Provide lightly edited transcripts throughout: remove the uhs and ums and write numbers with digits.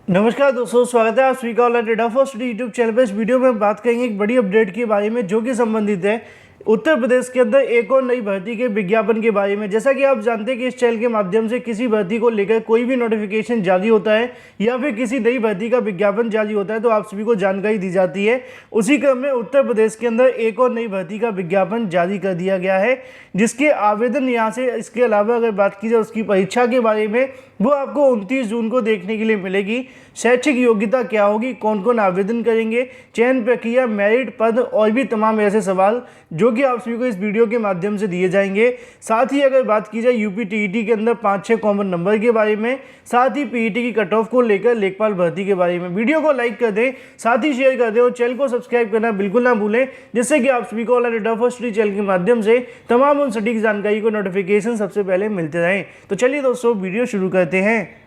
नमस्कार दोस्तों, स्वागत है आप सभी का online data first YouTube channel पर। इस वीडियो में हम बात करेंगे एक बड़ी अपडेट के बारे में जो कि संबंधित है उत्तर प्रदेश के अंदर एक और नई भर्ती के विज्ञापन के बारे में। जैसा कि आप जानते हैं कि इस चैनल के माध्यम से किसी भर्ती को लेकर कोई भी नोटिफिकेशन जारी होता है या फिर किसी नई भर्ती का विज्ञापन जारी होता है तो आप सभी को जानकारी दी जाती है। उसी क्रम में उत्तर प्रदेश के अंदर एक और नई भर्ती का विज्ञापन जारी कर दिया गया है, जिसके आवेदन यहाँ से इसके अलावा अगर बात की जाए उसकी परीक्षा के बारे में, वो आपको 29 जून को देखने के लिए मिलेगी। शैक्षिक योग्यता क्या होगी, कौन कौन आवेदन करेंगे, चयन प्रक्रिया, मेरिट, पद और भी तमाम ऐसे सवाल जो कि आप सभी को इस वीडियो के माध्यम से दिए जाएंगे। साथ ही अगर बात की जाए यूपी टीईटी के अंदर 5-6 कॉमन नंबर के बारे में, साथ ही पीईटी की कट ऑफ को लेकर लेखपाल भर्ती के बारे में। वीडियो को लाइक कर दें, साथ ही शेयर कर दें और चैनल को सब्सक्राइब करना बिल्कुल ना भूलें, जिससे कि आप सभी को ऑनलाइन डेटा फर्स्ट चैनल के माध्यम से तमाम उन सटीक जानकारी को नोटिफिकेशन सबसे पहले मिलते रहें। तो चलिए दोस्तों वीडियो शुरू करते हैं।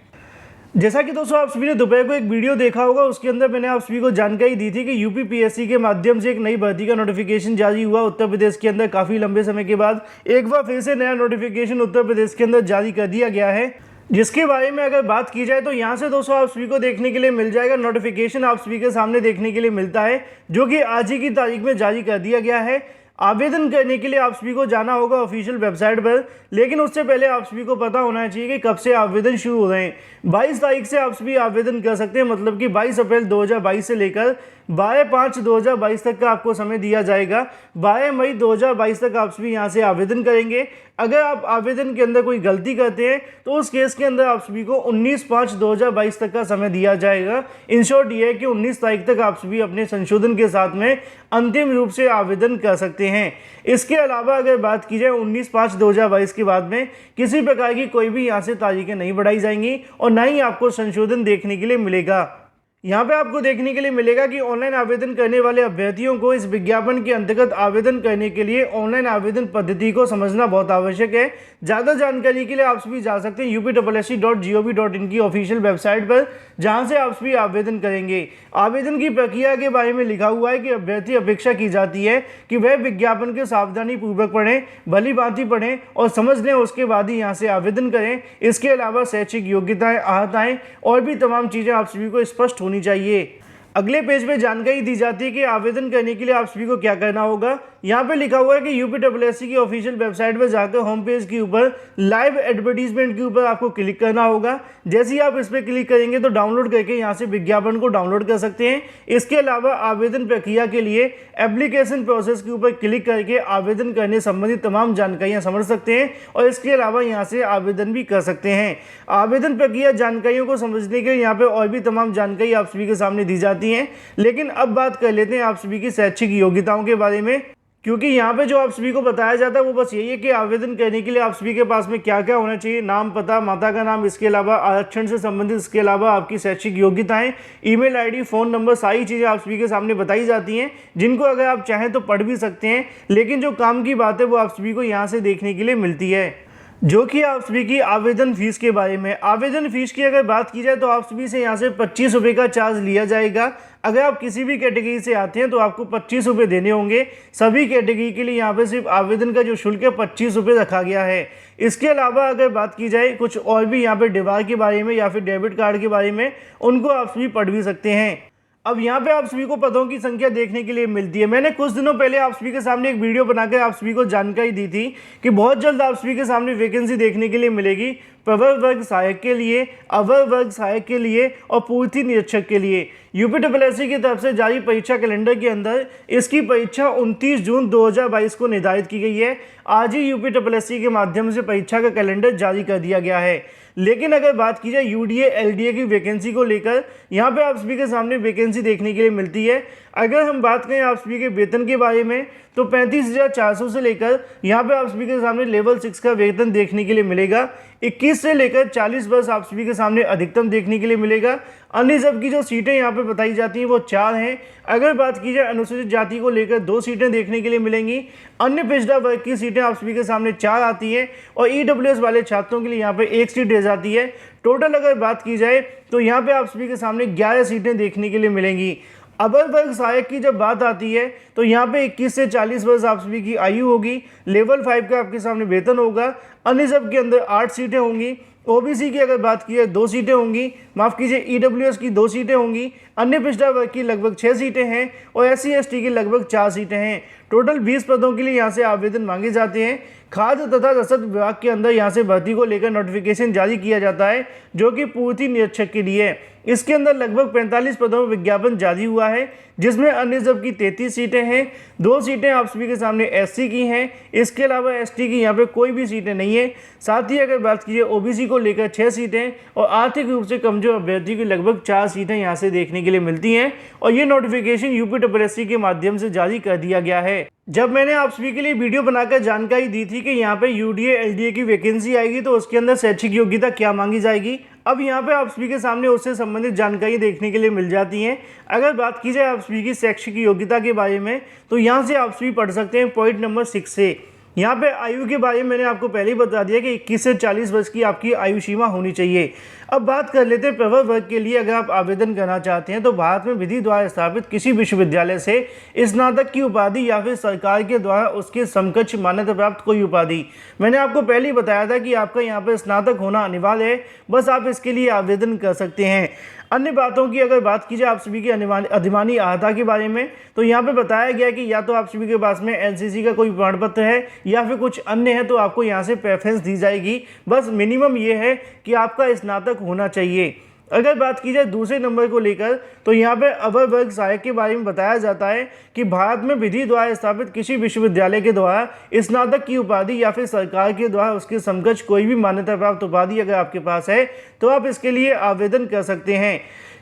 जैसा कि दोस्तों आप सभी ने दोपहर को एक वीडियो देखा होगा, उसके अंदर मैंने आप सभी को जानकारी दी थी कि यूपी पीएससी के माध्यम से एक नई भर्ती का नोटिफिकेशन जारी हुआ उत्तर प्रदेश के अंदर। काफ़ी लंबे समय के बाद एक बार फिर से नया नोटिफिकेशन उत्तर प्रदेश के अंदर जारी कर दिया गया है, जिसके बारे में अगर बात की जाए तो यहाँ से दोस्तों आप सभी को देखने के लिए मिल जाएगा। नोटिफिकेशन आप सभी के सामने देखने के लिए मिलता है, जो कि आज ही की तारीख में जारी कर दिया गया है। आवेदन करने के लिए आप सभी को जाना होगा ऑफिशियल वेबसाइट पर, लेकिन उससे पहले आप सभी को पता होना चाहिए कि कब से आवेदन शुरू हो रहे हैं। 22 तारीख से आप सभी आवेदन कर सकते हैं, मतलब कि 22 अप्रैल 2022 से लेकर 12/5/2022 तक का आपको समय दिया जाएगा। 12 मई 2022 तक आप सभी यहाँ से आवेदन करेंगे। अगर आप आवेदन के अंदर कोई गलती करते हैं तो उस केस के अंदर आप सभी को 19/5/2022 तक का समय दिया जाएगा। इन शॉर्ट ये है कि 19 तारीख तक आप सभी अपने संशोधन के साथ में अंतिम रूप से आवेदन कर सकते हैं। इसके अलावा अगर बात की जाए 19/5/2022 के बाद में किसी प्रकार की कोई भी यहाँ से तारीखें नहीं बढ़ाई जाएंगी और ना ही आपको संशोधन देखने के लिए मिलेगा। यहाँ पे आपको देखने के लिए मिलेगा कि ऑनलाइन आवेदन करने वाले अभ्यर्थियों को इस विज्ञापन के अंतर्गत आवेदन करने के लिए ऑनलाइन आवेदन पद्धति को समझना बहुत आवश्यक है। ज़्यादा जानकारी के लिए आप सभी जा सकते हैं upsc.gov.in की ऑफिशियल वेबसाइट पर, जहाँ से आप सभी आवेदन करेंगे। आवेदन की प्रक्रिया के बारे में लिखा हुआ है कि अभ्यर्थी अपेक्षा की जाती है कि वह विज्ञापन के सावधानी पूर्वक पढ़ें, भली भांति पढ़ें और समझ लें, उसके बाद ही यहाँ से आवेदन करें। इसके अलावा शैक्षिक योग्यताएं, आहताएं और भी तमाम चीज़ें आप सभी को स्पष्ट होनी चाहिए। अगले पेज पे जानकारी दी जाती है कि आवेदन करने के लिए आप सभी को क्या करना होगा। यहाँ पे लिखा हुआ है कि यूपीएससी की ऑफिशियल वेबसाइट पर जाकर होम पेज के ऊपर लाइव एडवर्टीजमेंट के ऊपर आपको क्लिक करना होगा। जैसे ही आप इस पर क्लिक करेंगे तो डाउनलोड करके यहाँ से विज्ञापन को डाउनलोड कर सकते हैं। इसके अलावा आवेदन प्रक्रिया के लिए एप्लीकेशन प्रोसेस के ऊपर क्लिक करके आवेदन करने संबंधी तमाम जानकारियाँ समझ सकते हैं और इसके अलावा यहाँ से आवेदन भी कर सकते हैं। आवेदन प्रक्रिया जानकारियों को समझने के लिए यहाँ पे और भी तमाम जानकारी आप सभी के सामने दी जाती हैं। लेकिन अब बात कर लेते हैं आप सभी की शैक्षिक योग्यताओं के बारे में, क्योंकि यहाँ पे जो आप सभी को बताया जाता है वो बस यही है कि आवेदन करने के लिए आप सभी के पास में क्या क्या होना चाहिए। नाम, पता, माता का नाम, इसके अलावा आरक्षण से संबंधित, इसके अलावा आपकी शैक्षिक योग्यताएं, ईमेल आईडी, फ़ोन नंबर, सारी चीज़ें आप सभी के सामने बताई जाती हैं, जिनको अगर आप चाहें तो पढ़ भी सकते हैं। लेकिन जो काम की बात है वो आप सभी को यहाँ से देखने के लिए मिलती है, जो कि आप सभी की आवेदन फीस के बारे में। आवेदन फीस की अगर बात की जाए तो आप सभी से यहाँ से 25 रुपये का चार्ज लिया जाएगा। अगर आप किसी भी कैटेगरी से आते हैं तो आपको 25 रुपये देने होंगे। सभी कैटेगरी के लिए यहाँ पे सिर्फ आवेदन का जो शुल्क है 25 रुपये रखा गया है। इसके अलावा अगर बात की जाए कुछ और भी यहाँ पे डिवार के बारे में या फिर डेबिट कार्ड के बारे में, उनको आप सभी पढ़ भी सकते हैं। अब यहाँ पे आप सभी को पदों की संख्या देखने के लिए मिलती है। मैंने कुछ दिनों पहले आप सभी के सामने एक वीडियो बनाकर आप सभी को जानकारी दी थी कि बहुत जल्द आप सभी के सामने वैकेंसी देखने के लिए मिलेगी प्रवर वर्ग सहायक के लिए, अवर वर्ग सहायक के लिए और पूर्ति निरीक्षक के लिए। यूपीएससी की तरफ से जारी परीक्षा कैलेंडर के अंदर इसकी परीक्षा 29 जून 2022 को निर्धारित की गई है। आज ही यूपीएससी के माध्यम से परीक्षा का कैलेंडर जारी कर दिया गया है। लेकिन अगर बात की जाए यूडीए एलडीए की वैकेंसी को लेकर, यहाँ पे आप सभी के सामने वैकेंसी देखने के लिए मिलती है। अगर हम बात करें आप सभी के वेतन के बारे में तो 35,400 से लेकर यहाँ पे आप सभी के सामने लेवल 6 का वेतन देखने के लिए मिलेगा। 21 से लेकर 40 वर्ष आप सभी के सामने अधिकतम देखने के लिए मिलेगा। अन्य सब की जो सीटें यहाँ पे बताई जाती हैं वो 4 हैं। अगर बात की जाए अनुसूचित जाति को लेकर 2 सीटें देखने के लिए मिलेंगी। अन्य पिछड़ा वर्ग की सीटें आप सभी के सामने 4 आती हैं और ईडब्ल्यूएस वाले छात्रों के लिए यहाँ पे 1 सीट रह जाती है। टोटल अगर बात की जाए तो यहाँ पे आप सभी के सामने 11 सीटें देखने के लिए मिलेंगी। अबर वर्ग सहायक की जब बात आती है तो यहाँ पे 21 से 40 वर्ष आप सभी की आयु होगी। लेवल 5 का आपके सामने वेतन होगा। अन्य सब के अंदर 8 सीटें होंगी। ओबीसी की अगर बात की जाए 2 सीटें होंगी, माफ़ कीजिए ईडब्ल्यूएस की 2 सीटें होंगी, अन्य पिछड़ा वर्ग की लगभग 6 सीटें हैं और एससी एसटी की लगभग 4 सीटें हैं। टोटल 20 पदों के लिए यहाँ से आवेदन मांगे जाते हैं। खाद्य तथा रसद विभाग के अंदर यहाँ से भर्ती को लेकर नोटिफिकेशन जारी किया जाता है, जो कि पूर्ति निरीक्षक के लिए है। इसके अंदर लगभग 45 पदों में विज्ञापन जारी हुआ है, जिसमें अन्य सब की 33 सीटें हैं। 2 सीटें आप सभी के सामने एससी की हैं, इसके अलावा एसटी की यहाँ पे कोई भी सीटें नहीं है। साथ ही अगर बात कीजिए ओबीसी को लेकर 6 सीटें और आर्थिक रूप से कमजोर अभ्यर्थी की लगभग 4 सीटें यहाँ से देखने के लिए मिलती हैं और ये नोटिफिकेशन यूपीएससी के माध्यम से जारी कर दिया गया है। जब मैंने आप सभी के लिए वीडियो बनाकर जानकारी दी थी कि यहाँ पे यूडीए एलडीए की वैकेंसी आएगी तो उसके अंदर शैक्षिक योग्यता क्या मांगी जाएगी, अब यहाँ पे आप सभी के सामने उससे संबंधित जानकारी देखने के लिए मिल जाती हैं। अगर बात की जाए आप सभी की शैक्षिक योग्यता के बारे में तो यहाँ से आप सभी पढ़ सकते हैं पॉइंट नंबर 6 से। यहाँ पे आयु के बारे में मैंने आपको पहले ही बता दिया कि 21 से 40 वर्ष की आपकी आयु सीमा होनी चाहिए। अब बात कर लेते हैं प्रवर वर्ग के लिए। अगर आप आवेदन करना चाहते हैं तो भारत में विधि द्वारा स्थापित किसी विश्वविद्यालय से स्नातक की उपाधि या फिर सरकार के द्वारा उसके समकक्ष मान्यता प्राप्त कोई उपाधि। मैंने आपको पहले ही बताया था कि आपका यहाँ पर स्नातक होना अनिवार्य है, बस आप इसके लिए आवेदन कर सकते हैं। अन्य बातों की अगर बात की जाए आप सभी की अधिमानी अहता के बारे में तो यहाँ पे बताया गया कि या तो आप सभी के पास में एनसीसी का कोई प्रमाण पत्र है या फिर कुछ अन्य है तो आपको यहाँ से प्रेफरेंस दी जाएगी। बस मिनिमम ये है कि आपका स्नातक होना चाहिए। अगर बात की जाए दूसरे नंबर को लेकर तो यहाँ पे अवर वर्ग सहायक के बारे में बताया जाता है कि भारत में विधि द्वारा स्थापित किसी विश्वविद्यालय के द्वारा स्नातक की उपाधि या फिर सरकार के द्वारा उसके समकक्ष कोई भी मान्यता प्राप्त उपाधि अगर आपके पास है तो आप इसके लिए आवेदन कर सकते हैं।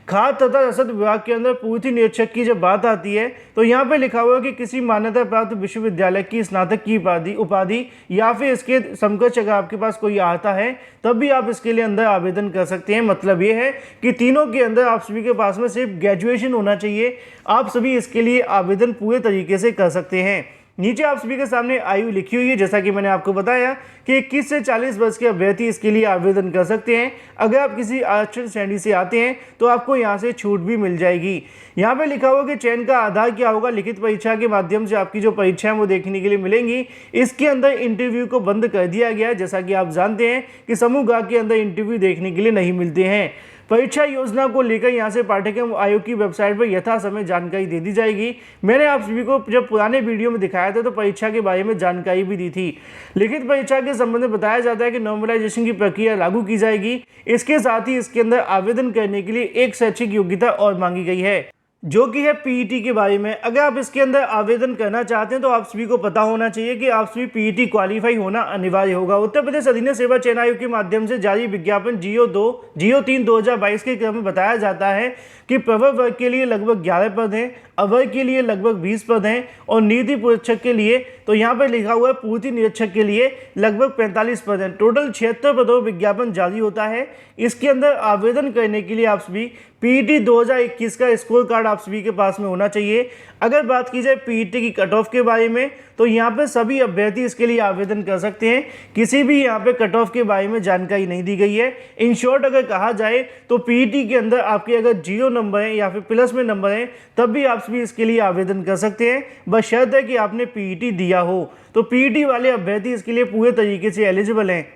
खाद्य तथा रसद विभाग के अंदर पूर्ति निरीक्षक की जब बात आती है तो यहाँ पे लिखा हुआ है कि किसी मान्यता प्राप्त विश्वविद्यालय की स्नातक की उपाधि या फिर इसके समकक्ष अगर आपके पास कोई आता है तब भी आप इसके लिए अंदर आवेदन कर सकते हैं। मतलब ये है कि तीनों के अंदर आप सभी के पास में सिर्फ ग्रेजुएशन होना चाहिए, आप सभी इसके लिए आवेदन पूरे तरीके से कर सकते हैं। नीचे आप सभी के सामने आयु लिखी हुई है, जैसा कि मैंने आपको बताया कि 21 से 40 वर्ष के अभ्यर्थी इसके लिए आवेदन कर सकते हैं। अगर आप किसी आरक्षित श्रेणी से आते हैं तो आपको यहाँ से छूट भी मिल जाएगी। यहाँ पे लिखा हुआ कि चयन का आधार क्या होगा, लिखित परीक्षा के माध्यम से आपकी जो परीक्षाएं वो देखने के लिए मिलेंगी। इसके अंदर इंटरव्यू को बंद कर दिया गया है, जैसा कि आप जानते हैं कि समूह ग के अंदर इंटरव्यू देखने के लिए नहीं मिलते हैं। परीक्षा योजना को लेकर यहाँ से पाठ्यक्रम आयोग की वेबसाइट पर यथा समय जानकारी दे दी जाएगी। मैंने आप सभी को जब पुराने वीडियो में दिखाया था तो परीक्षा के बारे में जानकारी भी दी थी। लिखित परीक्षा के संबंध में बताया जाता है कि नॉर्मलाइजेशन की प्रक्रिया लागू की जाएगी। इसके साथ ही इसके अंदर आवेदन करने के लिए एक शैक्षिक योग्यता और मांगी गई है, जो कि है पीईटी के बारे में। अगर आप इसके अंदर आवेदन करना चाहते हैं तो आप सभी को पता होना चाहिए कि आप सभी पीईटी क्वालिफाई होना अनिवार्य होगा। उत्तर प्रदेश अधीन सेवा चयन आयोग के माध्यम से जारी विज्ञापन GO3/2022 के क्रम में बताया जाता है कि प्रवर वर्ग के लिए लगभग 11 पद हैं, अवर्ग के लिए लगभग 20 पद हैं और नीति परीक्षक के लिए तो यहाँ पर लिखा हुआ है पूर्ति निरीक्षक के लिए लगभग 45 पद हैं। टोटल 76 पदों विज्ञापन जारी होता है। इसके अंदर आवेदन करने के लिए आप सभी पीईटी 2021 का स्कोर कार्ड आप सभी के पास में होना चाहिए। अगर बात की जाए पीईटी की कट ऑफ के बारे में तो यहाँ पे सभी अभ्यर्थी इसके लिए आवेदन कर सकते हैं। किसी भी यहाँ पे कट ऑफ के बारे में जानकारी नहीं दी गई है। इन शॉर्ट अगर कहा जाए तो पीईटी के अंदर आपके अगर 0 नंबर है या फिर प्लस में नंबर है तब भी आप सभी इसके लिए आवेदन कर सकते हैं, बशर्ते है कि आपने पीईटी दिया हो। तो पीईटी वाले अभ्यर्थी इसके लिए पूरे तरीके से एलिजिबल हैं।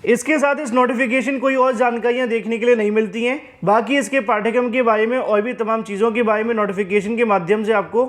इसके साथ इस नोटिफिकेशन कोई और जानकारियां देखने के लिए नहीं मिलती हैं। बाकी इसके पाठ्यक्रम के बारे में और भी तमाम चीज़ों के बारे में नोटिफिकेशन के माध्यम से आपको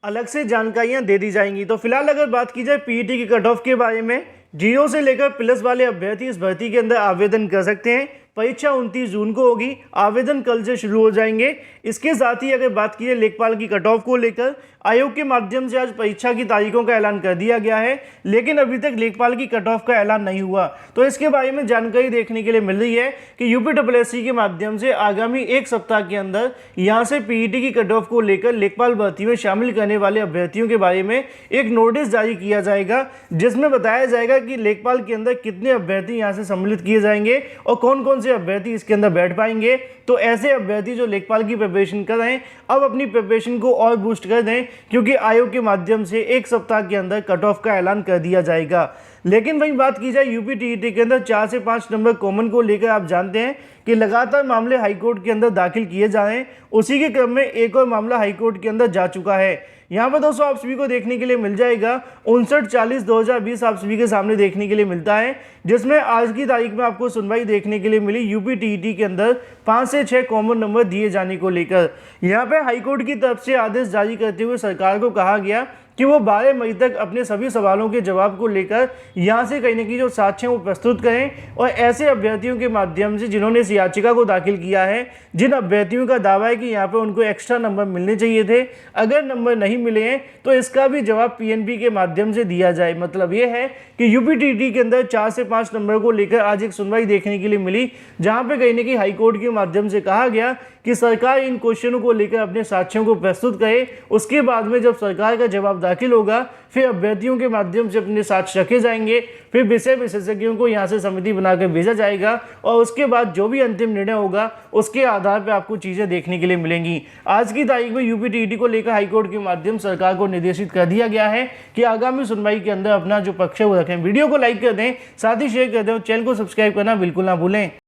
अलग से जानकारियां दे दी जाएंगी। तो फिलहाल अगर बात की जाए पीईटी की कट ऑफ के बारे में, 0 से लेकर प्लस वाले अभ्यर्थी इस भर्ती के अंदर आवेदन कर सकते हैं। परीक्षा 29 जून को होगी, आवेदन कल से शुरू हो जाएंगे। इसके साथ ही अगर बात की जाए लेखपाल की कट ऑफ को लेकर, आयोग के माध्यम से आज परीक्षा की तारीखों का ऐलान कर दिया गया है, लेकिन अभी तक लेखपाल की कट ऑफ का ऐलान नहीं हुआ। तो इसके बारे में जानकारी देखने के लिए मिल रही है कि यूपीएससी के माध्यम से आगामी 1 सप्ताह के अंदर यहाँ से पीईटी की कट ऑफ को लेकर लेखपाल भर्ती में शामिल करने वाले अभ्यर्थियों के बारे में एक नोटिस जारी किया जाएगा, जिसमें बताया जाएगा कि लेखपाल के अंदर कितने अभ्यर्थी यहाँ से सम्मिलित किए जाएंगे और कौन कौन से अभ्यर्थी इसके अंदर बैठ पाएंगे। तो ऐसे अभ्यर्थी जो लेखपाल की प्रिपरेशन कर रहे हैं अब अपनी प्रिपरेशन को और बूस्ट कर दें, क्योंकि आयोग के माध्यम से 1 सप्ताह के अंदर कट ऑफ का ऐलान कर दिया जाएगा। लेकिन वहीं बात की जाए यूपी टीईटी के अंदर 4 से 5 नंबर कॉमन को लेकर आप जानते हैं कि लगातार मामले हाईकोर्ट के अंदर दाखिल किए जा रहे हैं। उसी के क्रम में एक और मामला हाईकोर्ट के अंदर जा चुका है। यहाँ पर दोस्तों आप सभी को देखने के लिए मिल जाएगा 59/40/2020 आप सभी के सामने देखने के लिए मिलता है, जिसमें आज की तारीख में आपको सुनवाई देखने के लिए मिली यूपी टीईटी के अंदर 5 से 6 कॉमन नंबर दिए जाने को लेकर। यहाँ पे हाईकोर्ट की तरफ से आदेश जारी करते हुए सरकार को कहा गया कि वो 12 मई तक अपने सभी सवालों के जवाब को लेकर यहाँ से कहीं ना कहीं जो साक्ष्य वो प्रस्तुत करें और ऐसे अभ्यर्थियों के माध्यम से जिन्होंने इस याचिका को दाखिल किया है, जिन अभ्यर्थियों का दावा है कि यहाँ पे उनको एक्स्ट्रा नंबर मिलने चाहिए थे, अगर नंबर नहीं मिले हैं तो इसका भी जवाब पीएनबी के माध्यम से दिया जाए। मतलब ये है कि यूपी टीईटी के अंदर 4 से 5 नंबर को लेकर आज एक सुनवाई देखने के लिए मिली, जहाँ पे कहीं ना कहीं हाईकोर्ट के माध्यम से कहा गया कि सरकार इन क्वेश्चनों को लेकर अपने साक्ष्यों को प्रस्तुत करे। उसके बाद में जब सरकार का जवाब दाखिल होगा फिर अभ्यर्थियों के माध्यम से अपने साक्ष्य रखे जाएंगे, फिर विषय विशेषज्ञों को यहाँ से समिति बनाकर भेजा जाएगा और उसके बाद जो भी अंतिम निर्णय होगा उसके आधार पर आपको चीज़ें देखने के लिए मिलेंगी। आज की तारीख में यूपी टीईटी को लेकर हाईकोर्ट के माध्यम सरकार को निर्देशित कर दिया गया है कि आगामी सुनवाई के अंदर अपना जो पक्ष है वो रखें। वीडियो को लाइक कर दें, साथ ही शेयर कर दें और चैनल को सब्सक्राइब करना बिल्कुल ना भूलें।